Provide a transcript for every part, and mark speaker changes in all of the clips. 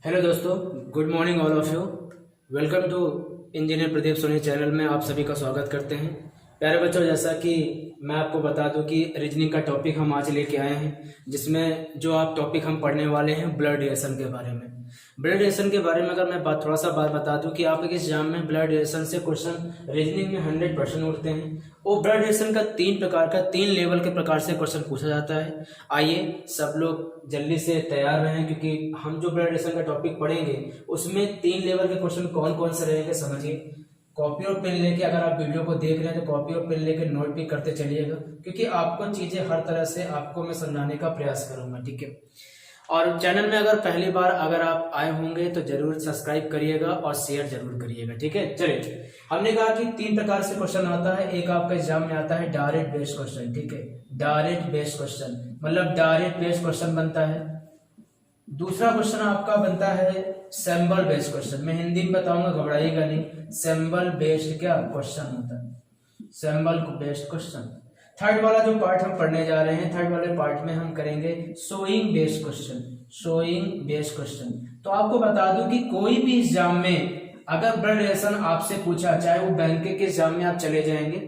Speaker 1: Hello दोस्तों, good morning all of you. Welcome to engineer Pradeep Soni channel में आप सभी का स्वागत करते हैं। प्यारे बच्चों, जैसा कि मैं आपको बता दूं कि रीजनिंग का टॉपिक हम आज लेके आए हैं, जिसमें जो आप टॉपिक हम पढ़ने वाले हैं ब्लड रिलेशन के बारे में। ब्लड रिलेशन के बारे में अगर मैं थोड़ा सा बात बता दूं कि आपके एग्जाम में ब्लड रिलेशन से क्वेश्चन रीजनिंग में 100% उठते हैं। वो ब्लड रिलेशन का तीन लेवल के प्रकार से क्वेश्चन पूछा जाता है। आइए सब लोग जल्दी से तैयार रहें, क्योंकि हम जो ब्लड रिलेशन का टॉपिक पढ़ेंगे उसमें 3 लेवल के क्वेश्चन कौन कौन से रहेंगे समझिए। कॉपी और पेन लेके, अगर आप वीडियो को देख रहे हैं तो कॉपी और पेन लेके नोट भी करते चलिएगा, क्योंकि आपको चीजें हर तरह से आपको मैं समझाने का प्रयास करूंगा, ठीक है। और चैनल में अगर पहली बार अगर आप आए होंगे तो जरूर सब्सक्राइब करिएगा और शेयर जरूर करिएगा, ठीक है। चलिए, हमने कहा कि 3 प्रकार से क्वेश्चन आता है। एक आपका एग्जाम में आता है डायरेक्ट बेस्ड क्वेश्चन, ठीक है। डायरेक्ट बेस्ड क्वेश्चन मतलब डायरेक्ट बेस्ड क्वेश्चन बनता है। दूसरा क्वेश्चन आपका बनता है सिंबल बेस्ड क्वेश्चन। मैं हिंदी में बताऊंगा, घबराइएगा नहीं। सिंबल बेस्ड क्या क्वेश्चन होता है, सिंबल बेस्ड क्वेश्चन। थर्ड वाला जो पार्ट हम पढ़ने जा रहे हैं, थर्ड वाले पार्ट में हम करेंगे showing based question. Showing based question तो आपको बता दूं कि कोई भी एग्जाम में अगर ब्लड रिलेशन आपसे पूछा, चाहे वो बैंक के एग्जाम में आप चले जाएंगे,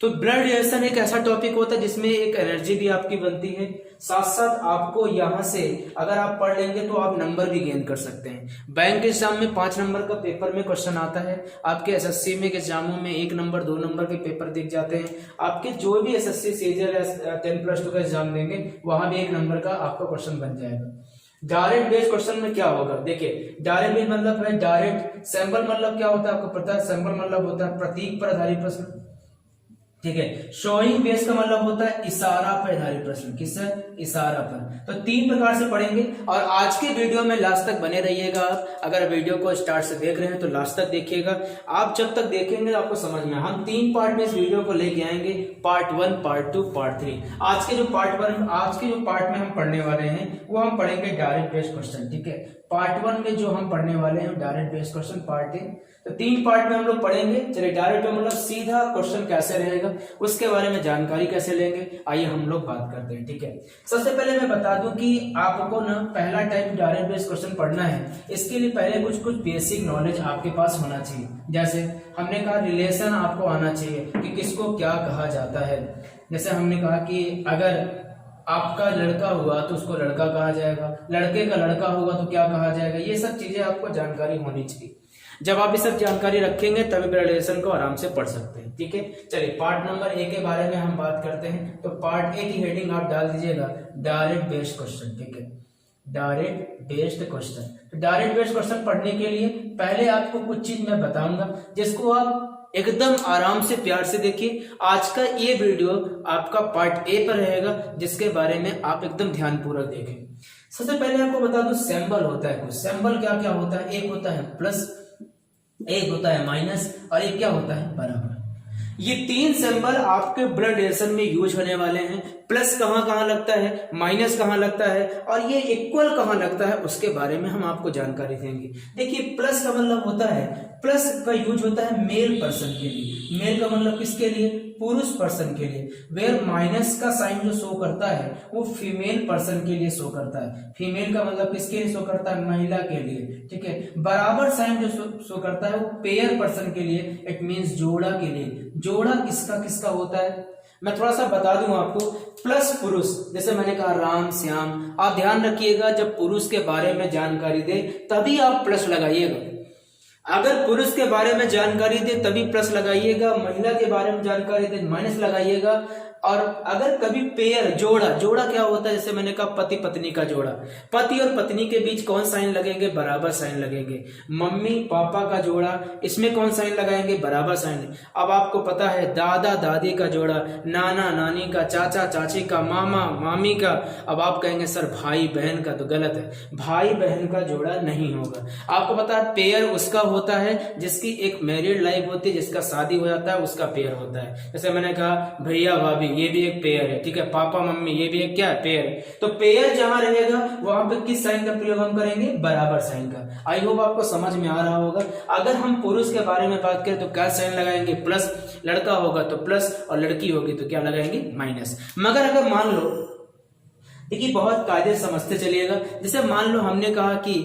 Speaker 1: तो ब्लड रिलेशन एक ऐसा टॉपिक होता है जिसमें एक एनर्जी भी आपकी बनती है, साथ साथ आपको यहाँ से अगर आप पढ़ लेंगे तो आप नंबर भी गेन कर सकते हैं। बैंक के एग्जाम में 5 नंबर का पेपर में क्वेश्चन आता है, आपके एसएससी में एग्जामों में 1 नंबर 2 नंबर के पेपर दिख जाते हैं। आपके जो भी एसएससी सीजीएल या 10+2 का एग्जाम देंगे वहां भी 1 नंबर का आपका क्वेश्चन बन जाएगा। डायरेक्ट बेस्ड क्वेश्चन में क्या होगा, देखिए डायरेक्ट बेस्ड मतलब है डायरेक्ट। सैंपल मतलब क्या होता है आपको पता है, सैंपल मतलब होता है प्रतीक पर आधारित प्रश्न, ठीक है। शोइंग बेस का मतलब होता है इशारा पर आधारित प्रश्न, किस इशारा पर। तो 3 प्रकार से पढ़ेंगे और आज के वीडियो में लास्ट तक बने रहिएगा। आप अगर वीडियो को स्टार्ट से देख रहे हैं तो लास्ट तक देखिएगा। आप जब तक देखेंगे तो आपको समझ में, हम 3 पार्ट में इस वीडियो को लेके आएंगे, पार्ट 1, पार्ट 2, पार्ट 3। आज के जो पार्ट में हम पढ़ने वाले हैं वो हम पढ़ेंगे डायरेक्ट बेस्ड क्वेश्चन, ठीक है। पार्ट 1 में जो हम पढ़ने वाले हैं डायरेक्ट बेस्ड क्वेश्चन पार्ट 1। तो 3 पार्ट में हम लोग पढ़ेंगे। चलिए, डायरेक्ट मतलब सीधा क्वेश्चन कैसे रहेगा, उसके बारे में जानकारी कैसे लेंगे, आइए हम लोग बात करते हैं, ठीक है। सबसे पहले मैं बता दूं कि आपको ना पहला टाइप डायरेक्ट बेस्ड क्वेश्चन पढ़ना है, इसके लिए पहले कुछ बेसिक नॉलेज आपके पास होना चाहिए। जैसे हमने कहा रिलेशन आपको आना चाहिए कि किसको क्या कहा जाता है। जैसे हमने कहा कि अगर आपका लड़का हुआ तो उसको लड़का कहा जाएगा, लड़के का लड़का होगा तो क्या कहा जाएगा, ये सब चीजें आपको जानकारी होनी चाहिए। जब आप ये सब जानकारी रखेंगे तभी ब्लड रिलेशन को आराम से पढ़ सकते हैं, ठीक है। चलिए, पार्ट नंबर 1 के बारे में हम बात करते हैं। तो पार्ट 1 की हेडिंग आप डाल दीजिएगा डायरेक्ट बेस्ड क्वेश्चन, ठीक है। Direct based question. तो डायरेक्ट बेस्ड क्वेश्चन पढ़ने के लिए पहले आपको कुछ चीज मैं बताऊंगा जिसको आप एकदम आराम से प्यार से देखिए। आज का ये वीडियो आपका पार्ट ए पर रहेगा, जिसके बारे में आप एकदम ध्यानपूर्वक देखें। सबसे पहले आपको बता दूं सिंबल होता है कुछ। सिंबल क्या क्या होता है, एक होता है प्लस, एक होता है माइनस और एक क्या होता है बराबर। ये 3 सिंबल आपके ब्लड रिलेशन में यूज होने वाले हैं। प्लस कहां लगता है, माइनस कहां लगता है और ये इक्वल कहां लगता है, उसके बारे में हम आपको जानकारी देंगे। देखिए, प्लस का मतलब होता है, प्लस का यूज होता है मेल पर्सन के लिए। मेल का मतलब किसके लिए, पुरुष पर्सन के लिए। वेयर माइनस का साइन जो शो करता है वो फीमेल पर्सन के लिए शो करता है। फीमेल का मतलब किसके लिए शो करता है, महिला के लिए, ठीक है। बराबर साइन जो शो करता है वो पेयर पर्सन के लिए, इट मींस जोड़ा के लिए। जोड़ा किसका किसका होता है, मैं थोड़ा सा बता दूं आपको। प्लस पुरुष, जैसे मैंने कहा राम श्याम, आप ध्यान रखिएगा जब पुरुष के बारे में जानकारी दे तभी आप प्लस लगाइएगा। अगर पुरुष के बारे में जानकारी दे तभी प्लस लगाइएगा, महिला के बारे में जानकारी दे माइनस लगाइएगा। और अगर कभी पेयर, जोड़ा क्या होता है, जैसे मैंने कहा पति पत्नी का जोड़ा, पति और पत्नी के बीच कौन साइन लगेंगे, बराबर साइन लगेंगे। मम्मी पापा का जोड़ा, इसमें कौन साइन लगाएंगे, बराबर साइन। अब आपको पता है दादा दादी का जोड़ा, नाना नानी का, चाचा चाची का, मामा मामी का। अब आप कहेंगे सर भाई बहन का, तो गलत है, भाई बहन का जोड़ा नहीं होगा। आपको पता है पेयर उसका होता है जिसकी एक मैरिड लाइफ होती है, जिसका शादी हो जाता है उसका पेयर होता है। जैसे मैंने कहा भैया भाभी, ये भी एक पेयर है, ठीक है। पापा मम्मी, ये भी एक क्या है, पेयर है। तो पेयर जहां रहेगा वहां पे किस साइन का प्रयोग हम करेंगे, बराबर साइन का। आई होप आपको समझ में आ रहा होगा। अगर हम पुरुष के बारे में बात करें तो क्या साइन लगाएंगे, प्लस। लड़का होगा तो प्लस और लड़की होगी तो क्या लगाएंगे, माइनस। मगर अगर मान लो, देखिए बहुत कायदे समझते चलिएगा। जैसे मान लो हमने कहा कि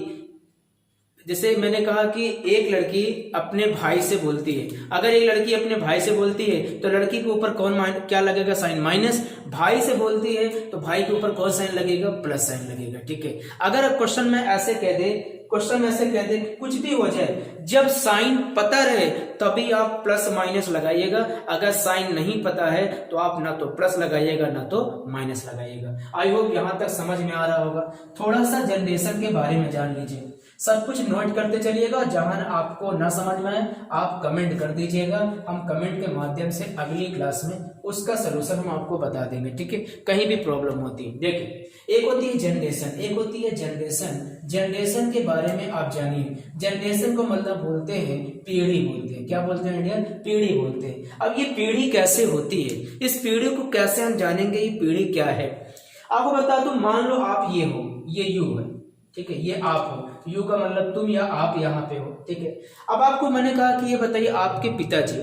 Speaker 1: जैसे मैंने कहा कि एक लड़की अपने भाई से बोलती है, अगर एक लड़की अपने भाई से बोलती है तो लड़की के ऊपर कौन क्या लगेगा, साइन माइनस। भाई से बोलती है तो भाई के ऊपर कौन साइन लगेगा, प्लस साइन लगेगा, ठीक है। अगर क्वेश्चन में ऐसे कह दे कि कुछ भी हो जाए, जब साइन पता रहे तभी आप प्लस माइनस लगाइएगा, अगर साइन नहीं पता है तो आप ना तो प्लस लगाइएगा ना तो माइनस लगाइएगा। आई होप यहां तक समझ में आ रहा होगा। थोड़ा सा जनरेशन के बारे में जान लीजिए, सब कुछ नोट करते चलिएगा, जहां आपको ना समझ में आए आप कमेंट कर दीजिएगा, हम कमेंट के माध्यम से अगली क्लास में उसका सलूशन हम आपको बता देंगे, ठीक है। कहीं भी प्रॉब्लम होती है, देखिए एक होती है जनरेशन, एक होती है जनरेशन। जनरेशन के बारे में आप जानिए, जनरेशन को मतलब बोलते हैं पीढ़ी बोलते हैं, क्या बोलते हैं इंडियन, पीढ़ी बोलते हैं। अब ये पीढ़ी कैसे होती है, इस पीढ़ी को कैसे हम जानेंगे, ये पीढ़ी क्या है। आपको बता दूं, मान लो आप ये हो, ये यू है, ठीक है, ये आप हो, यू का मतलब तुम या आप यहाँ पे हो, ठीक है। अब आपको मैंने कहा कि ये बताइए आपके पिताजी,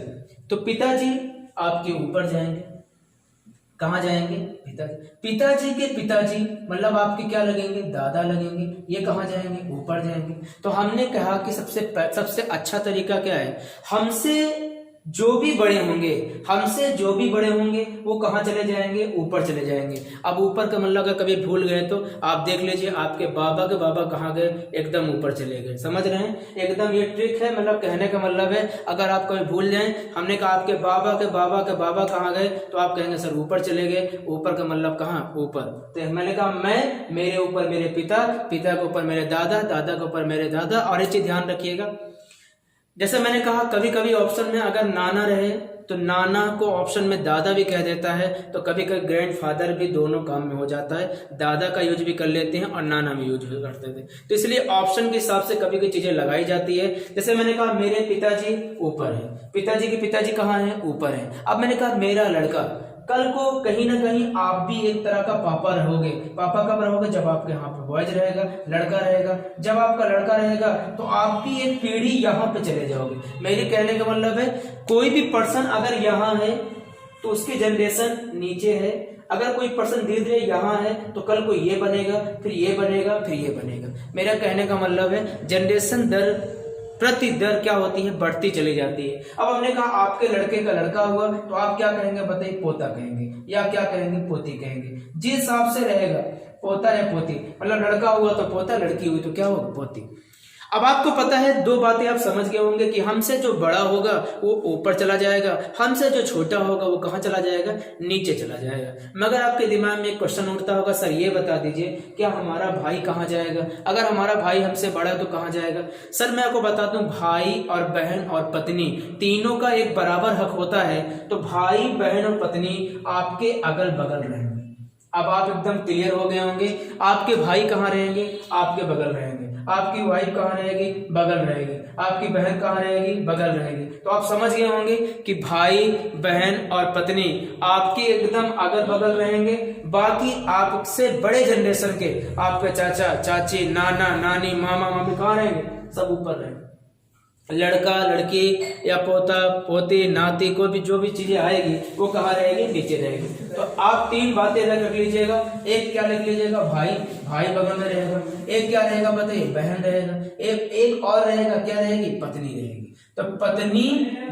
Speaker 1: तो पिताजी आपके ऊपर जाएंगे, कहाँ जाएंगे, पिताजी के पिताजी मतलब आपके क्या लगेंगे, दादा लगेंगे, ये कहाँ जाएंगे, ऊपर जाएंगे। तो हमने कहा कि सबसे अच्छा तरीका क्या है, हमसे जो भी बड़े होंगे वो कहाँ चले जाएंगे, ऊपर चले जाएंगे। अब ऊपर का मतलब अगर कभी भूल गए तो आप देख लीजिए आपके बाबा के बाबा कहाँ गए, एकदम ऊपर चले गए, समझ रहे हैं, एकदम ये ट्रिक है, मतलब कहने का मतलब है अगर आप कभी भूल जाएं, हमने कहा आपके बाबा के बाबा के बाबा कहाँ गए तो आप कहेंगे सर ऊपर चले गए, ऊपर का मतलब कहाँ, ऊपर। तो मैंने कहा मेरे ऊपर मेरे पिता, पिता के ऊपर मेरे दादा, दादा के ऊपर मेरे दादा। और एक चीज ध्यान रखिएगा, जैसे मैंने कहा कभी कभी ऑप्शन में अगर नाना रहे तो नाना को ऑप्शन में दादा भी कह देता है, तो कभी कभी ग्रैंडफादर भी दोनों काम में हो जाता है, दादा का यूज भी कर लेते हैं और नाना भी यूज करते थे। तो इसलिए ऑप्शन के हिसाब से कभी कभी चीजें लगाई जाती है। जैसे मैंने कहा मेरे पिताजी ऊपर है, पिताजी के पिताजी कहाँ है, ऊपर है। अब मैंने कहा मेरा लड़का, कल को कहीं ना कहीं आप भी एक तरह का पापा रहोगे। पापा कब रहोगे, जब आपके यहाँ पे बॉयज रहेगा, लड़का रहेगा। जब आपका लड़का रहेगा तो आप भी एक पीढ़ी यहाँ पे चले जाओगे। मेरे कहने का मतलब है कोई भी पर्सन अगर यहाँ है तो उसकी जनरेशन नीचे है, अगर कोई पर्सन धीरे धीरे यहाँ है तो कल को ये बनेगा, फिर ये बनेगा, फिर ये बनेगा। मेरा कहने का मतलब है जनरेशन प्रति दर क्या होती है, बढ़ती चली जाती है। अब हमने कहा आपके लड़के का लड़का हुआ तो आप क्या कहेंगे बताइए, पोता कहेंगे या क्या कहेंगे, पोती कहेंगे। जिस हिसाब से रहेगा पोता या पोती, मतलब लड़का हुआ तो पोता, लड़की हुई तो क्या होगा, पोती। अब आपको पता है दो बातें आप समझ गए होंगे कि हमसे जो बड़ा होगा वो ऊपर चला जाएगा, हमसे जो छोटा होगा वो कहाँ चला जाएगा, नीचे चला जाएगा। मगर आपके दिमाग में एक क्वेश्चन उठता होगा, सर ये बता दीजिए क्या हमारा भाई कहाँ जाएगा, अगर हमारा भाई हमसे बड़ा है तो कहाँ जाएगा। सर मैं आपको बता दूं, भाई और बहन और पत्नी तीनों का एक बराबर हक होता है, तो भाई बहन और पत्नी आपके अगल बगल रहेंगे। अब आप एकदम क्लियर हो गए होंगे, आपके भाई कहाँ रहेंगे, आपके बगल रहेंगे, आपकी वाइफ कहाँ रहेगी, बगल रहेगी, आपकी बहन कहाँ रहेगी, बगल रहेगी। तो आप समझ गए होंगे कि भाई बहन और पत्नी आपके एकदम अगल बगल रहेंगे। बाकी आपसे बड़े जनरेशन के आपके चाचा चाची, नाना नानी, मामा मामी कहाँ रहेंगे, सब ऊपर रहेंगे। लड़का लड़की या पोता पोती नाती कोई भी जो भी चीजें आएगी वो कहाँ रहेगी, नीचे रहेगी। तो आप तीन बातें रख लीजिएगा, एक क्या लिख लीजिएगा, भाई बगल में रहेगा, एक क्या रहेगा बताइए, बहन रहेगा, एक और रहेगा, क्या रहेगी, पत्नी रहेगी। तो पत्नी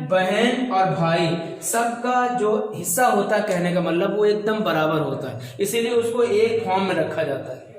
Speaker 1: बहन और भाई सबका जो हिस्सा होता है, कहने का मतलब वो एकदम बराबर होता है, इसीलिए उसको एक फॉर्म में रखा जाता है।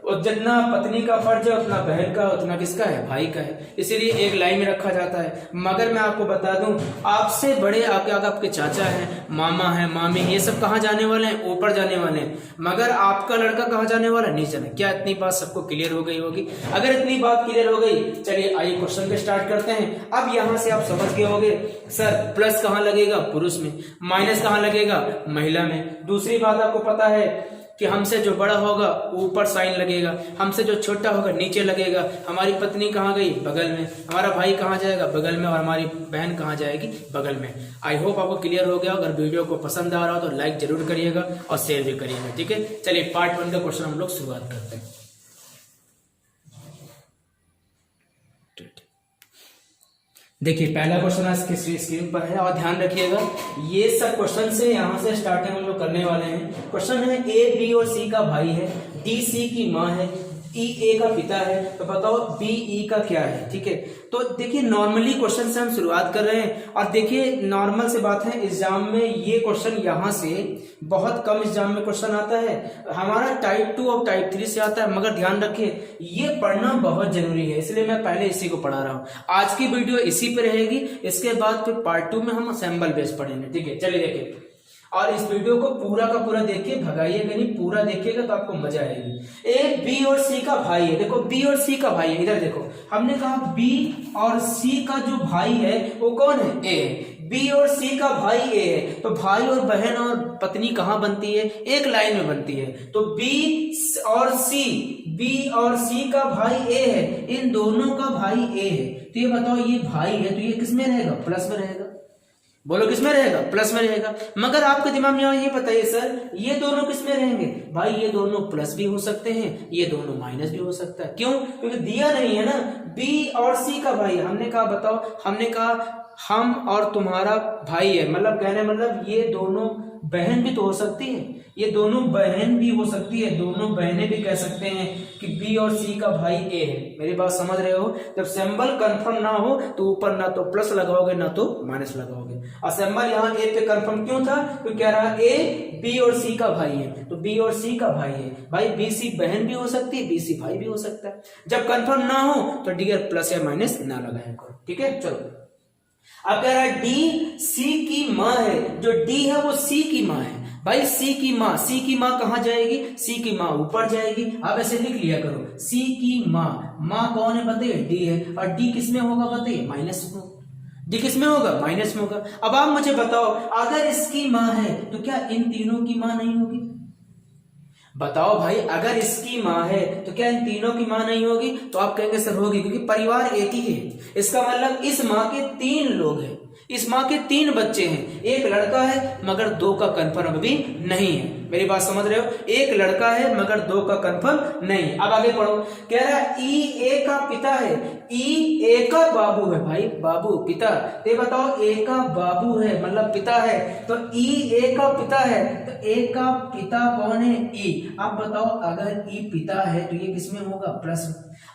Speaker 1: और जितना पत्नी का फर्ज है उतना बहन का, उतना किसका है, भाई का है, इसीलिए एक लाइन में रखा जाता है। मगर मैं आपको बता दूं, आपसे बड़े आपके चाचा हैं, मामा हैं, मामी, ये सब कहाँ जाने वाले हैं, ऊपर जाने वाले हैं। मगर आपका लड़का कहाँ जाने वाला है, नीचे। क्या इतनी बात सबको क्लियर हो गई होगी? अगर इतनी बात क्लियर हो गई, चलिए आइए क्वेश्चन पे स्टार्ट करते हैं। अब यहाँ से आप समझ गए होंगे सर प्लस कहाँ लगेगा, पुरुष में, माइनस कहाँ लगेगा, महिला में। दूसरी बात आपको पता है कि हमसे जो बड़ा होगा ऊपर साइन लगेगा, हमसे जो छोटा होगा नीचे लगेगा। हमारी पत्नी कहाँ गई, बगल में, हमारा भाई कहाँ जाएगा, बगल में, और हमारी बहन कहाँ जाएगी, बगल में। आई होप आपको क्लियर हो गया। अगर वीडियो को पसंद आ रहा हो तो लाइक जरूर करिएगा और शेयर भी करिएगा, ठीक है। चलिए पार्ट 1 का क्वेश्चन हम लोग शुरुआत करते हैं। देखिए पहला क्वेश्चन आज की स्क्रीन पर है और ध्यान रखिएगा, ये सब क्वेश्चन से यहाँ से स्टार्टिंग हम लोग करने वाले हैं। क्वेश्चन है ए बी और सी का भाई है, डी सी की माँ है, ई ए का पिता है, तो बताओ बी ई का क्या है। ठीक है, तो देखिए नॉर्मली क्वेश्चन से हम शुरुआत कर रहे हैं, और देखिए नॉर्मल से बात है, एग्जाम में ये क्वेश्चन यहाँ से बहुत कम एग्जाम में क्वेश्चन आता है, हमारा टाइप 2 और टाइप 3 से आता है, मगर ध्यान रखिए ये पढ़ना बहुत जरूरी है, इसलिए मैं पहले इसी को पढ़ा रहा हूँ। आज की वीडियो इसी पे रहेगी, इसके बाद फिर पार्ट 2 में हम असेंबल बेस पढ़ेंगे। ठीक है, चलिए देखिए, और इस वीडियो को पूरा का पूरा देखिए, भगाइएगा नहीं, पूरा देखिएगा तो आपको मजा आएगी। ए बी और सी का भाई है, देखो बी और सी का भाई है, इधर देखो हमने कहा बी और सी का जो भाई है वो कौन है, ए। बी और सी का भाई ए है, तो भाई और बहन और पत्नी कहाँ बनती है, एक लाइन में बनती है, तो बी और सी का भाई ए है, इन दोनों का भाई ए है, तो ये बताओ ये भाई है तो ये किस में रहेगा, प्लस में रहेगा। बोलो किस में रहेगा, प्लस में रहेगा। मगर आपके दिमाग में ये बताइए सर ये दोनों किस में रहेंगे, भाई ये दोनों प्लस भी हो सकते हैं, ये दोनों माइनस भी हो सकता है। क्यों, क्योंकि दिया नहीं है ना, बी और सी का भाई। हमने कहा बताओ, हमने कहा हम और तुम्हारा भाई है, मतलब कहने मतलब ये दोनों बहन भी तो हो सकती है, ये दोनों बहन भी हो सकती है, दोनों बहनें भी कह सकते हैं कि बी और सी का भाई ए है। मेरी बात समझ रहे हो, जब सिंबल कंफर्म ना हो तो ऊपर ना तो प्लस लगाओगे ना तो माइनस लगाओगे। और सिंबल यहाँ ए पे कंफर्म क्यों था, क्योंकि कह रहा ए बी और सी का भाई है, तो बी और सी का भाई है, भाई बी सी बहन भी हो सकती है, बी सी भाई भी हो सकता है। जब कंफर्म ना हो तो डियर प्लस या माइनस ना लगाया करो। ठीक है, चलो अब कह रहा है डी सी की माँ है, जो डी है वो सी की माँ है। भाई सी की माँ कहाँ जाएगी, सी की माँ ऊपर जाएगी, आप ऐसे लिख लिया करो, सी की माँ कौन है बताइए, डी है, और डी किस में होगा बताइए, माइनस में। डी किस में होगा, माइनस में होगा। अब आप मुझे बताओ अगर इसकी माँ है तो क्या इन तीनों की माँ नहीं होगी, बताओ भाई, अगर इसकी माँ है तो क्या इन तीनों की माँ नहीं होगी, तो आप कहेंगे सर होगी, क्योंकि परिवार एक ही है। इसका मतलब इस माँ के 3 लोग हैं, इस माँ के 3 बच्चे हैं, एक लड़का है मगर 2 का कंफर्म अभी नहीं है। मेरी बात समझ रहे हो, एक लड़का है मगर 2 का कंफर्म नहीं। अब आगे पढ़ो, कह रहा है ई ए का पिता है, ई ए का बाबू है, भाई बाबू पिता, ये बताओ ए का बाबू है मतलब पिता है, तो ई ए का पिता है, तो ए का पिता कौन है, ई। आप बताओ अगर ई पिता है तो ये किसमें होगा, प्लस।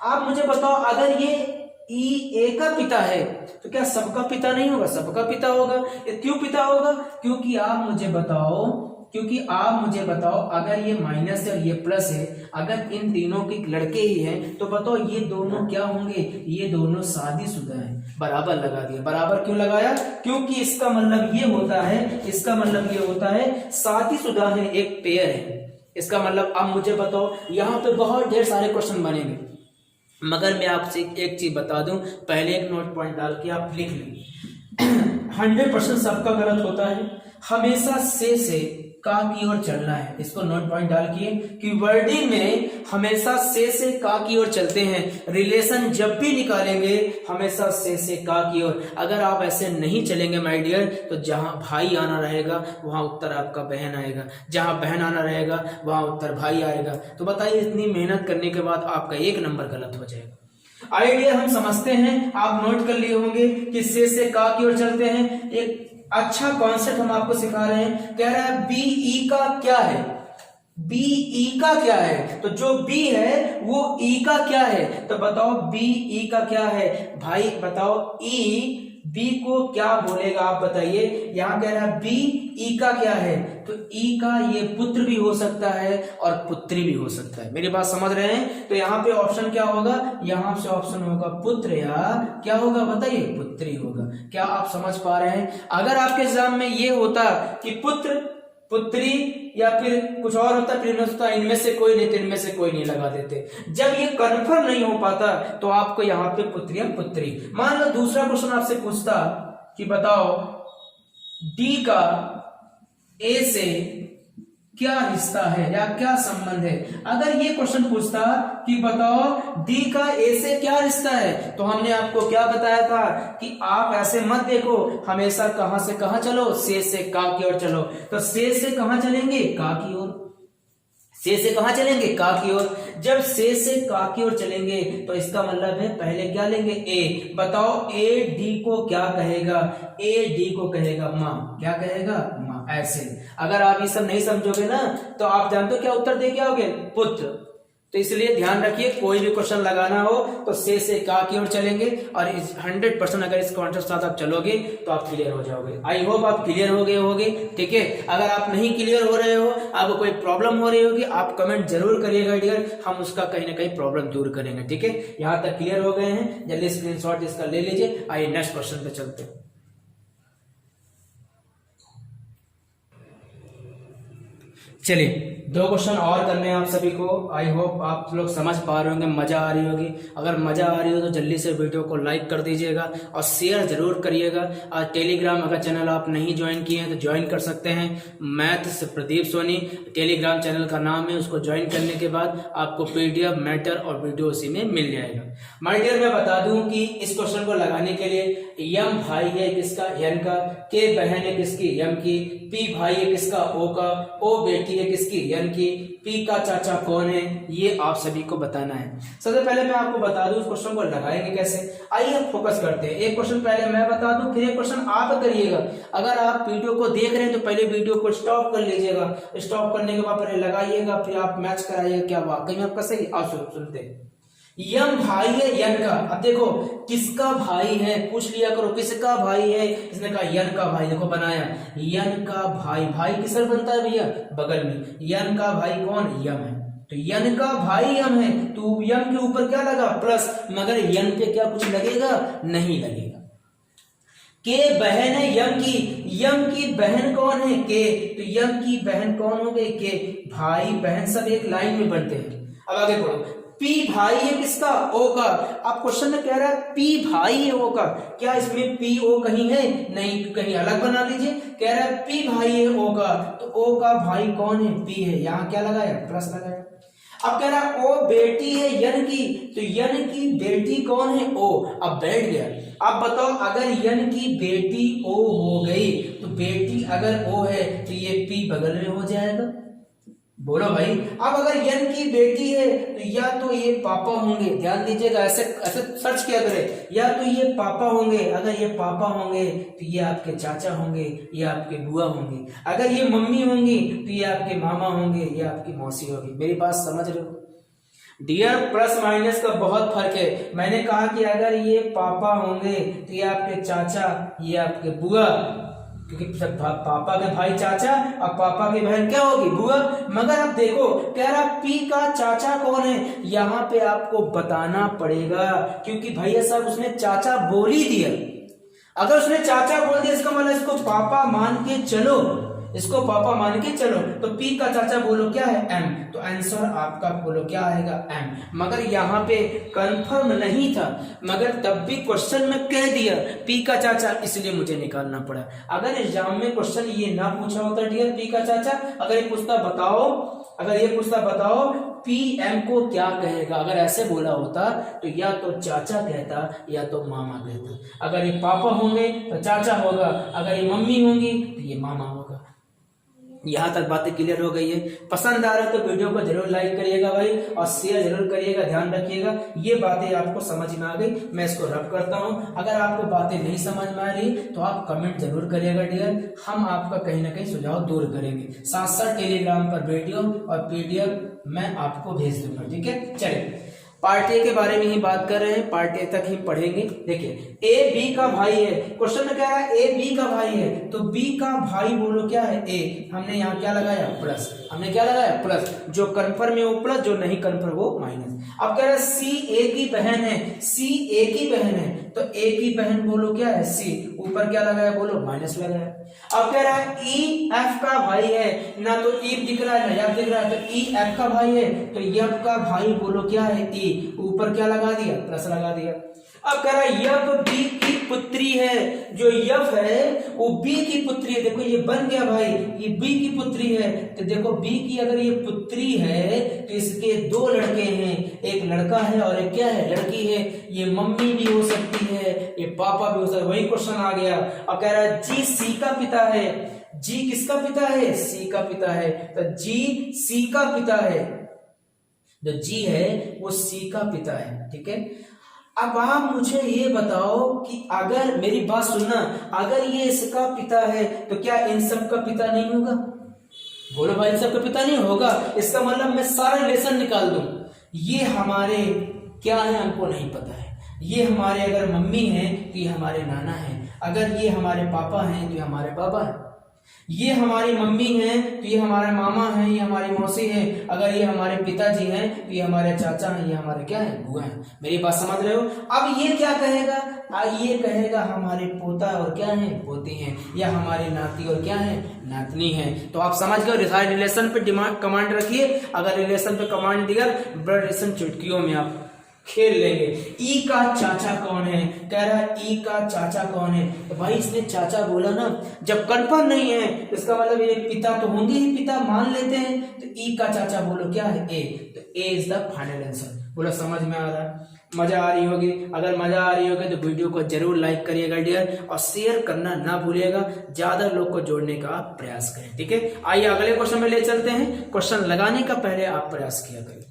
Speaker 1: आप मुझे बताओ अगर ये ई ए का पिता है तो क्या सबका पिता नहीं होगा, सबका पिता होगा। क्यों पिता होगा, क्योंकि आप मुझे बताओ अगर ये माइनस है और ये प्लस है, अगर इन तीनों के लड़के ही हैं तो बताओ ये दोनों क्या होंगे, ये दोनों शादीशुदा हैं। बराबर लगा दिया, बराबर क्यों लगाया, क्योंकि इसका मतलब ये होता है शादीशुदा है, एक पेयर है। इसका मतलब अब मुझे बताओ, यहाँ पे बहुत ढेर सारे क्वेश्चन बनेंगे, मगर मैं आपसे एक चीज बता दूं, पहले एक नोट पॉइंट डाल के आप लिख लें। 100% सबका गलत होता है, हमेशा से का की ओर चलना है। इसको नोट पॉइंट डाल किए कि वर्डिंग में हमेशा से का की ओर चलते हैं। रिलेशन जब भी निकालेंगे हमेशा से का की ओर। अगर आप ऐसे नहीं चलेंगे माय डियर, तो जहां भाई आना रहेगा वहां उत्तर आपका बहन आएगा, जहां बहन आना रहेगा वहां उत्तर भाई आएगा। तो बताइए इतनी मेहनत करने के बाद आपका 1 नंबर गलत हो जाएगा। आइडिया हम समझते हैं, आप नोट कर लिए होंगे कि से का की ओर चलते हैं। एक अच्छा कॉन्सेप्ट हम आपको सिखा रहे हैं। कह रहा है बी ई का क्या है, बी ई का क्या है, तो जो बी है वो ई का क्या है, तो बताओ बी ई का क्या है। भाई बताओ ई बी को क्या बोलेगा, आप बताइए। यहां कह रहा है बी ई का क्या है, तो ई का ये पुत्र भी हो सकता है और पुत्री भी हो सकता है। मेरी बात समझ रहे हैं, तो यहाँ पे ऑप्शन क्या होगा, यहाँ से ऑप्शन होगा पुत्र या क्या होगा बताइए, पुत्री होगा। क्या आप समझ पा रहे हैं। अगर आपके एग्जाम में ये होता कि पुत्र पुत्री या फिर कुछ और होता, फिर होता इनमें से कोई नहीं, तो इनमें से कोई नहीं लगा देते। जब ये कंफर्म नहीं हो पाता तो आपको यहाँ पे पुत्री या पुत्री। मान लो दूसरा क्वेश्चन आपसे पूछता कि बताओ डी का ए से क्या रिश्ता है या क्या संबंध है। अगर ये क्वेश्चन पूछता कि बताओ डी का ए से क्या रिश्ता है, तो हमने आपको क्या बताया था कि आप ऐसे मत देखो, हमेशा कहां से कहां चलो, से का की ओर चलो। तो से कहां चलेंगे, का की ओर। से कहां चलेंगे, का की ओर। जब से का की ओर चलेंगे तो इसका मतलब है पहले क्या लेंगे, ए। बताओ ए डी को क्या कहेगा, ए डी को कहेगा माँ। क्या कहेगा, माँ। ऐसे अगर आप ये सब नहीं समझोगे ना तो आप जानते हो क्या उत्तर दे के आओगे, पुत्र। तो इसलिए ध्यान रखिए, कोई भी क्वेश्चन लगाना हो तो से का की ओर चलेंगे और 100% अगर इस कॉन्सेप्ट के साथ आप चलोगे तो आप क्लियर हो जाओगे। आई होप आप क्लियर हो गए होगे, ठीक है। अगर आप नहीं क्लियर हो रहे हो, आपको कोई प्रॉब्लम हो रही होगी, आप कमेंट जरूर करिएगा डियर, हम उसका कहीं ना कहीं प्रॉब्लम दूर करेंगे, ठीक है। यहाँ तक क्लियर हो गए हैं, जल्दी स्क्रीनशॉट इसका ले लीजिए। आइए नेक्स्ट क्वेश्चन पे चलते हैं। चलिए 2 क्वेश्चन और करने हैं आप सभी को। आई होप आप लोग समझ पा रहे होंगे, मजा आ रही होगी। अगर मजा आ रही हो तो जल्दी से वीडियो को लाइक कर दीजिएगा और शेयर जरूर करिएगा। और टेलीग्राम अगर चैनल आप नहीं ज्वाइन किए हैं तो ज्वाइन कर सकते हैं, maths Pradeep Soni Telegram channel का नाम है। उसको ज्वाइन करने के बाद आपको PDF मैटर और वीडियो उसी में मिल जाएगा। माय डियर, मैं बता दूं कि इस क्वेश्चन को लगाने के लिए यम भाई है किसका, यन का, के बहन है किसकी, यम की, पी भाई है किसका, ओ का, ओ बेटी है किसकी, यन की, पी का चाचा कौन है, ये आप सभी को बताना है। सबसे पहले मैं आपको बता दूं इस क्वेश्चन को लगाएंगे कैसे। आइए हम फोकस करते हैं। एक क्वेश्चन पहले मैं बता दूं, फिर एक क्वेश्चन आप करिएगा। अगर आप वीडियो को देख रहे हैं तो पहले वीडियो को स्टॉप कर लीजिएगा, स्टॉप करने के बाद पहले लगाइएगा, फिर आप मैच कराइएगा क्या वाकई में आपका सही। आप सुनते हैं, यम भाई है यन का। अब देखो किसका भाई है, पूछ लिया करो किसका भाई है। इसने कहा यन का भाई, देखो बनाया यन का भाई। भाई किसर बनता है भैया, बगल में। यन का भाई कौन, यम है, तो यन का भाई यम है, तो यम के ऊपर क्या लगा, प्लस। मगर यन पे क्या कुछ लगेगा, नहीं लगेगा। के बहन है यम की बहन कौन है, के, तो यम की बहन कौन हो गई, के। भाई बहन सब एक लाइन में बनते हैं। अब आगे पढ़ो, पी भाई है किसका, ओ का। आप क्वेश्चन में कह रहा है पी भाई है ओ का, क्या इसमें पी ओ कहीं है, नहीं, कहीं अलग बना लीजिए। कह रहा है पी भाई है ओ का, तो ओ का भाई कौन है, पी है, यहां क्या लगाया, प्लस लगाया। अब कह रहा है ओ बेटी है यन की, तो यन की बेटी कौन है, ओ। अब बैठ गया। अब बताओ अगर यन की बेटी ओ हो गई तो बेटी अगर ओ है तो ये पी बगल में हो जाएगा, बोलो भाई। अब अगर यन की बेटी है तो या तो ये पापा होंगे, ध्यान दीजिएगा, ऐसे ऐसे सर्च किया करें, या तो ये पापा होंगे। अगर ये पापा होंगे तो ये आपके चाचा होंगे, ये आपके बुआ होंगे। अगर ये मम्मी होंगी तो ये आपके मामा होंगे, ये आपकी मौसी होगी। मेरी बात समझ रहे हो डियर, प्लस माइनस का बहुत फर्क है। मैंने कहा कि अगर ये पापा होंगे तो ये आपके चाचा, ये आपके बुआ, क्योंकि पापा के भाई चाचा और पापा की बहन क्या होगी, बुआ। मगर अब देखो कह रहा पी का चाचा कौन है, यहाँ पे आपको बताना पड़ेगा, क्योंकि भैया साहब उसने चाचा बोल ही दिया। अगर उसने चाचा बोल दिया इसका मतलब इसको पापा मान के चलो, इसको पापा मान के चलो। तो पी का चाचा बोलो क्या है, एम, तो आंसर आपका बोलो क्या आएगा, एम। मगर यहाँ पे कंफर्म नहीं था, मगर तब भी क्वेश्चन में कह दिया पी का चाचा, इसलिए मुझे निकालना पड़ा। अगर एग्जाम में क्वेश्चन ये ना पूछा होता डियर पी का चाचा, अगर ये पूछता बताओ पी एम को क्या कहेगा, अगर ऐसे बोला होता तो या तो चाचा कहता या तो मामा कहता। अगर ये पापा होंगे तो चाचा होगा, अगर ये मम्मी होंगी तो ये मामा होगा। यहाँ तक बातें क्लियर हो गई है। पसंद आ रहा है तो वीडियो को जरूर लाइक करिएगा भाई, और शेयर जरूर करिएगा। ध्यान रखिएगा ये बातें आपको समझ में आ गई, मैं इसको रब करता हूँ। अगर आपको बातें नहीं समझ में आ रही तो आप कमेंट जरूर करिएगा डियर, हम आपका कहीं ना कहीं सुझाव दूर करेंगे। साथ साथ टेलीग्राम पर वीडियो और PDF मैं आपको भेज दूंगा, ठीक है। चलिए पार्ट ए के बारे में ही बात कर रहे हैं, पार्ट ए तक ही पढ़ेंगे। देखिए ए बी का भाई है, क्वेश्चन में कह रहा है ए बी का भाई है, तो बी का भाई बोलो क्या है, ए। हमने यहाँ क्या लगाया, प्लस। हमने क्या लगाया, प्लस। जो कंफर्म है वो प्लस, जो नहीं कंफर्म वो माइनस। अब कह रहा है सी ए की बहन है, सी ए की बहन है, तो ए की बहन बोलो क्या है, सी। ऊपर क्या लगाया, बोलो माइनस लगाया। अब कह रहा है ई एफ का भाई है, ना तो ई दिख रहा है ना एफ दिख रहा है, तो ई एफ का भाई है, तो एफ का भाई बोलो क्या है, ई। ऊपर क्या लगा दिया, प्लस लगा दिया। अब कह रहा है यफ बी की पुत्री है, जो यफ है वो बी की पुत्री है। देखो ये बन गया भाई, ये बी की पुत्री है, तो देखो बी की अगर ये पुत्री है तो इसके 2 लड़के हैं, एक लड़का है और एक क्या है, लड़की है। ये मम्मी भी हो सकती है, ये पापा भी हो सकता है, वही क्वेश्चन आ गया। अब कह रहा है जी सी का पिता है, जी किसका पिता है, सी का पिता है, तो जी सी का पिता है, जो जी है वो सी का पिता है, ठीक है। अब आप मुझे ये बताओ कि अगर मेरी बात सुनना, अगर ये इसका पिता है तो क्या इन सब का पिता नहीं होगा, बोलो भाई इन सब का पिता नहीं होगा। इसका मतलब मैं सारा रिलेशन निकाल दूं, ये हमारे क्या है हमको नहीं पता है। ये हमारे अगर मम्मी हैं तो ये हमारे नाना हैं, अगर ये हमारे पापा हैं तो ये हमारे पापा हैं, ये हमारी मम्मी हैं तो ये हमारे मामा हैं, ये हमारी मौसी है, अगर ये हमारे पिताजी हैं तो ये हमारे चाचा हैं, ये हमारे क्या है बुआ हैं। मेरी बात समझ रहे हो। अब ये क्या कहेगा, ये कहेगा हमारे पोता और क्या है पोती हैं, या हमारी नाती और क्या है नातनी है। तो आप समझ गए, रिलेशन पे कमांड रखिए। अगर रिलेशन पे कमांड दिया ब्लड रिलेशन चुटकियों में आप खेल लेंगे। ई का चाचा कौन है, कह रहा है ई का चाचा कौन है। तो भाई इसने चाचा बोला ना, जब कंफर्म नहीं है तो इसका मतलब ये पिता तो होंगे ही, पिता मान लेते हैं। तो ई का चाचा बोलो क्या है ए, तो ए इज द फाइनल आंसर। बोला समझ में आ रहा है, मजा आ रही होगी। अगर मजा आ रही होगी तो वीडियो को जरूर लाइक करिएगा डियर, और शेयर करना ना भूलिएगा, ज्यादा लोग को जोड़ने का आप प्रयास करें। ठीक है, आइए अगले क्वेश्चन में ले चलते हैं। क्वेश्चन लगाने का पहले आप प्रयास किया करें।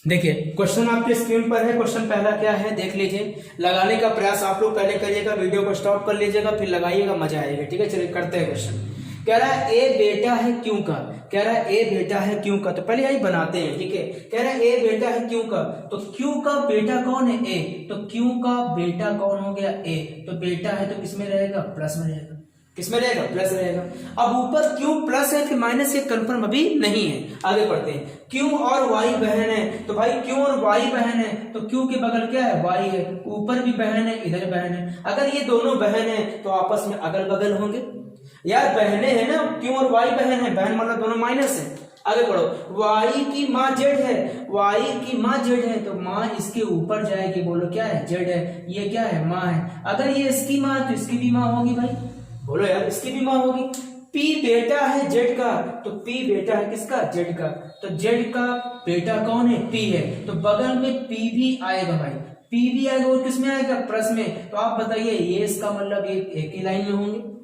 Speaker 1: देखिए क्वेश्चन आपके स्क्रीन पर है। क्वेश्चन पहला क्या है देख लीजिए, लगाने का प्रयास आप लोग पहले करिएगा, वीडियो को स्टॉप कर लीजिएगा, फिर लगाइएगा, मजा आएगा। ठीक है, चलिए करते हैं क्वेश्चन। कह रहा है ए बेटा है क्यों का, कह रहा है ए बेटा है क्यों का। तो पहले यही बनाते हैं। ठीक है, कह रहा है ए बेटा है क्यों का, तो क्यों का बेटा कौन है ए, तो क्यों का बेटा कौन हो गया ए। तो बेटा है तो किसमें रहेगा प्लस में रहेगा, किसमें रहेगा प्लस रहेगा। अब ऊपर क्यू प्लस है कि माइनस, ये कंफर्म अभी नहीं है। आगे बढ़ते हैं। क्यू और वाई बहन है, तो भाई क्यू और वाई बहन है, तो क्यू के बगल क्या है वाई है, ऊपर भी बहन है इधर बहन है। अगर ये दोनों बहन है तो आपस में अगल बगल होंगे यार, बहने हैं ना, क्यू और वाई बहन है, बहन मतलब दोनों माइनस है। आगे बढ़ो, वाई की माँ जेड है, वाई की माँ जेड है, तो माँ इसके ऊपर जाएगी, बोलो क्या है जेड है, ये क्या है माँ है। अगर ये इसकी माँ तो इसकी भी माँ होगी भाई, बोलो यार इसकी भी माँ होगी। पी बेटा है जेड का, तो पी बेटा है किसका जेड का, तो जेड का बेटा कौन है पी है, तो बगल में पी भी आएगा भाई, पी भी आएगा, और किसमें आएगा प्लस में। तो आप बताइए ये इसका मतलब एक ही लाइन में होंगे।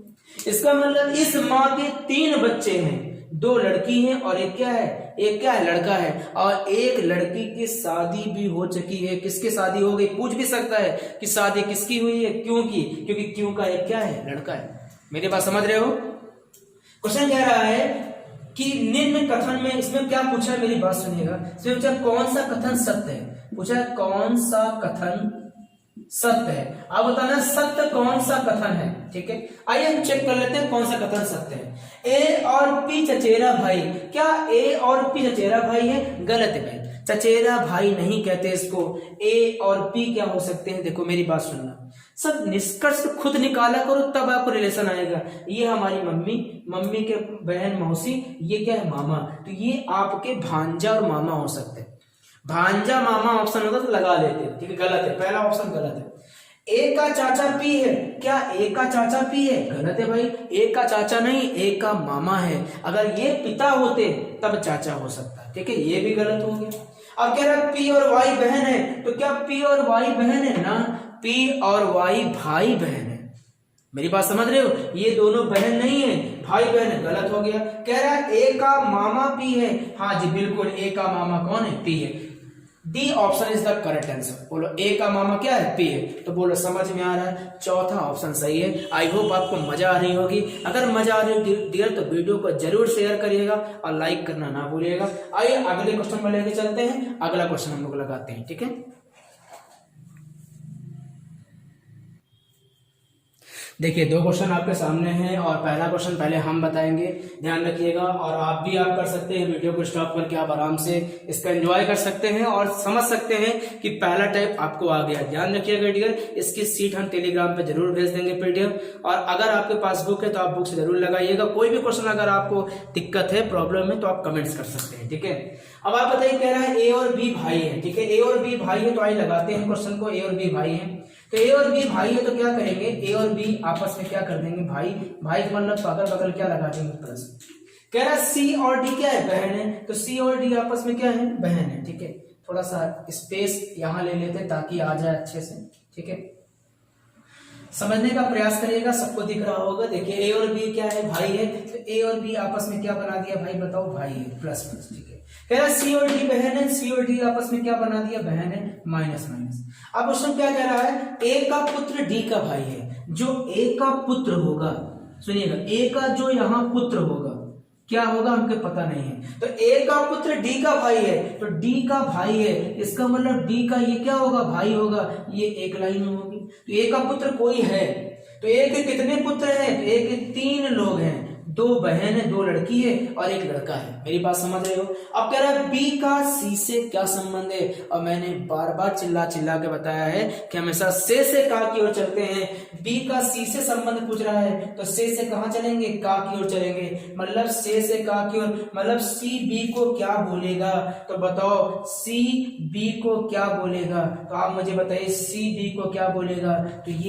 Speaker 1: इसका मतलब इस माँ के 3 बच्चे हैं, 2 लड़की हैं और एक क्या है, एक क्या है लड़का है, और एक लड़की की शादी भी हो चुकी है। किसकी शादी हो गई, पूछ भी सकता है कि शादी किसकी हुई है, क्यों की, क्योंकि क्यों का एक क्या है लड़का है। मेरी बात समझ रहे हो। क्वेश्चन कह रहा है कि निम्न कथन में, इसमें क्या पूछा है मेरी बात सुनिएगा, इसमें पूछा कौन सा कथन सत्य है, पूछा है कौन सा कथन सत्य है। आप बताना सत्य कौन सा कथन है। ठीक है, आइए हम चेक कर लेते हैं कौन सा कथन सत्य है। ए और पी चचेरा भाई, क्या ए और पी चचेरा भाई है, गलत है भाई, चचेरा भाई नहीं कहते इसको। ए और पी क्या हो सकते हैं, देखो मेरी बात सुनना, सब निष्कर्ष खुद निकाला करो तब आपको रिलेशन आएगा। ये हमारी मम्मी, मम्मी के बहन मौसी, ये क्या है मामा, तो ये आपके भांजा और मामा हो सकते हैं। भांजा मामा ऑप्शन होता तो लगा लेते, ठीक है, गलत है, पहला ऑप्शन गलत है। ए का चाचा पी है, क्या ए का चाचा पी है, गलत है भाई, ए का चाचा नहीं, ए का मामा है। अगर ये पिता होते तब चाचा हो सकता, ठीक है, ये भी गलत हो गया। अब कह रहा पी और वाई बहन है, तो क्या पी और वाई बहन है ना, पी और वाई भाई बहन है। मेरी बात समझ रहे हो, ये दोनों बहन नहीं है, भाई बहन है, गलत हो गया। कह रहा है ए का मामा पी है, हाँ जी बिल्कुल, ए का मामा कौन है, पी है। D option is the correct answer. बोलो ए का मामा क्या है, पी है, तो बोलो समझ में आ रहा है, चौथा ऑप्शन सही है। आई होप आपको मजा आ रही होगी। अगर मजा आ रही हो डियर तो वीडियो को जरूर शेयर करिएगा और लाइक करना ना भूलिएगा। आइए अगले क्वेश्चन में लेके चलते हैं। अगला क्वेश्चन हम लोग लगाते हैं, ठीक है। देखिए 2 क्वेश्चन आपके सामने हैं और पहला क्वेश्चन पहले हम बताएंगे, ध्यान रखिएगा। और आप भी आप कर सकते हैं, वीडियो को स्टॉप करके आप आराम से इसका एंजॉय कर सकते हैं और समझ सकते हैं कि पहला टाइप आपको आ गया। ध्यान रखिएगा डियर, इसकी सीट हम टेलीग्राम पे जरूर भेज देंगे पीडीएफ। और अगर आपके पास बुक है तो आप बुक से जरूर लगाइएगा। कोई भी क्वेश्चन अगर आपको दिक्कत है, प्रॉब्लम है, तो आप कमेंट्स कर सकते हैं, ठीक है। अब आप बताइए, कह रहा है ए और बी भाई है, ठीक है, ए और बी भाई है, तो आइए लगाते हैं क्वेश्चन को। ए और बी भाई है, तो ए और बी भाई है तो क्या करेंगे, ए और बी आपस में क्या कर देंगे, भाई भाई मतलब अगल बगल क्या लगा देंगे प्लस। कह रहा सी और डी क्या है, बहन है, तो सी और डी आपस में क्या है, बहन है, ठीक है। थोड़ा सा स्पेस यहां ले लेते ताकि आ जाए अच्छे से, ठीक है। समझने का प्रयास करिएगा, सबको दिख रहा होगा। देखिए ए और बी क्या है, भाई है, तो ए और बी आपस में क्या बना दिया भाई, बताओ भाई है, प्लस प्लस, ठीक है। कह रहा सी और डी बहन है, सी और डी आपस में क्या बना दिया, बहन है, माइनस माइनस। अब क्वेश्चन क्या कह रहा है, ए का पुत्र डी का भाई है। जो ए का पुत्र होगा, सुनिएगा, ए का जो यहाँ पुत्र होगा, क्या होगा हमको पता नहीं है। तो ए का पुत्र डी का भाई है, तो डी का भाई है, इसका मतलब डी का ये क्या होगा, भाई होगा, ये एक लाइन में होगी। तो ए का पुत्र कोई है, तो ए के कितने पुत्र हैं, तो ए के 3 लोग हैं, 2 बहन है, 2 लड़की है और 1 लड़का है। मेरी बात समझ रहे हो। अब कह रहा है बी का सी से क्या संबंध है, और मैंने बार बार चिल्ला चिल्ला के बताया है कि हमेशा से का की ओर चलते हैं। बी का सी से संबंध पूछ रहा है, तो से कहां चलेंगे, का की ओर चलेंगे, मतलब से का की ओर, मतलब सी बी को क्या बोलेगा, तो बताओ सी बी को क्या बोलेगा, तो आप मुझे बताइए सी बी को क्या बोलेगा। तो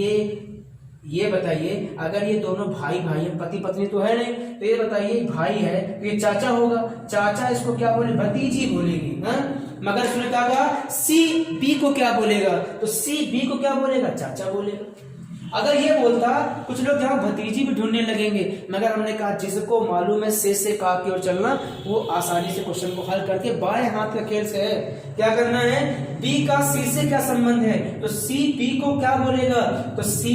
Speaker 1: ये बताइए, अगर ये दोनों भाई है, पति पत्नी तो है नहीं, तो ये बताइए भाई है तो ये चाचा होगा, चाचा इसको क्या बोले, भतीजी बोलेगी, मगर इसने कहा सी बी को क्या बोलेगा, तो सी बी को क्या बोलेगा, चाचा बोलेगा। अगर ये बोलता, कुछ लोग यहाँ भतीजी भी ढूंढने लगेंगे, मगर हमने कहा जिसको मालूम है से का की ओर चलना, वो आसानी से क्वेश्चन को हल करके बाएं हाथ का खेल से है। क्या करना है, बी का सी से क्या संबंध है, तो सी बी को क्या बोलेगा, तो सी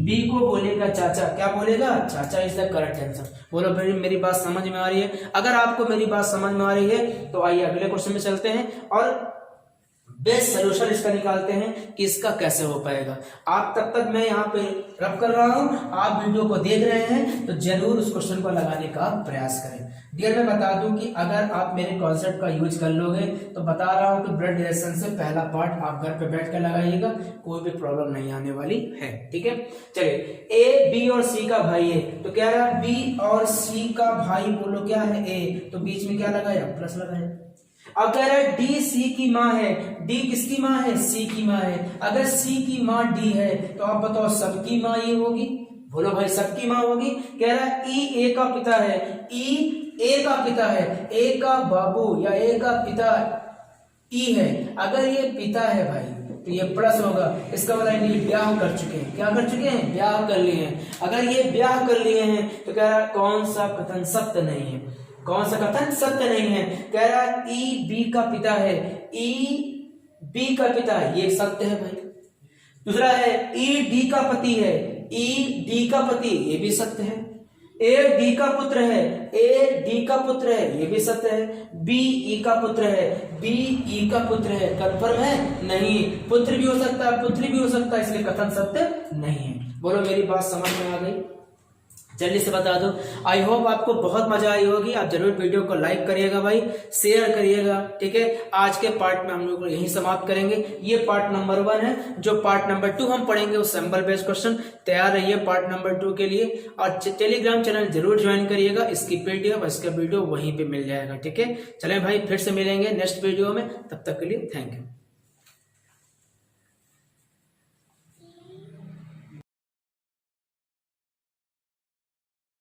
Speaker 1: बी को बोलेगा चाचा, क्या बोलेगा, चाचा इज द करेक्ट आंसर। बोलो भाई मेरी बात समझ में आ रही है। अगर आपको मेरी बात समझ में आ रही है तो आइए अगले क्वेश्चन में चलते हैं और बेस्ट सोल्यूशन इसका निकालते हैं कि इसका कैसे हो पाएगा। आप तब तक मैं यहाँ पे रब कर रहा हूं, आप वीडियो को देख रहे हैं तो जरूर उस क्वेश्चन को लगाने का प्रयास करें। डियर मैं बता दूं कि अगर आप मेरे कॉन्सेप्ट का यूज कर लोगे तो बता रहा हूं कि ब्लड रिलेशन से पहला पार्ट आप घर पे बैठ कर लगाइएगा, कोई भी प्रॉब्लम नहीं आने वाली है। ठीक है, चलिए ए बी और सी का भाई है, तो क्या रहा, बी और सी का भाई बोलो क्या है, ए, तो बीच में क्या लगाया, प्लस लगाया। अब कह रहा है डी सी की माँ है, डी किसकी माँ है, सी की माँ है। अगर सी की माँ डी है तो आप बताओ सबकी माँ ये होगी, बोलो भाई सबकी माँ होगी। कह रहा है ई ए का पिता है, ई ए का पिता है, ए का बाबू या ए का पिता ई है। अगर ये पिता है भाई तो ये प्लस होगा, इसका मतलब ये ब्याह कर चुके हैं, क्या कर चुके हैं, ब्याह कर लिए हैं। अगर ये ब्याह कर लिए हैं तो कह रहा है कौन सा कथन सत्य नहीं है, कौन सा कथन सत्य नहीं है। कह रहा है ई बी का पिता है, ई बी का पिता है, ये सत्य है भाई। दूसरा है ई डी का पति है, ई डी का पति, ये भी सत्य है। ए डी का पुत्र है, ए डी का पुत्र है, ये भी सत्य है। बी ई का पुत्र है, बी ई का पुत्र है, कंफर्म है, नहीं, पुत्र भी हो सकता है, पुत्री भी हो सकता है, इसलिए कथन सत्य नहीं है। बोलो मेरी बात समझ में आ गई, जल्दी से बता दो। आई होप आपको बहुत मजा आई होगी। आप जरूर वीडियो को लाइक करिएगा भाई, शेयर करिएगा। ठीक है, आज के पार्ट में हम लोग यहीं समाप्त करेंगे। ये पार्ट नंबर 1 है, जो पार्ट नंबर 2 हम पढ़ेंगे वो सिंबल बेस्ड क्वेश्चन। तैयार रहिए पार्ट नंबर 2 के लिए, और टेलीग्राम चैनल जरूर ज्वाइन करिएगा। इसकी पीडीएफ, इसका वीडियो वहीं पे मिल जाएगा। ठीक है, चलें भाई, फिर से मिलेंगे नेक्स्ट वीडियो में, तब तक के लिए थैंक यू।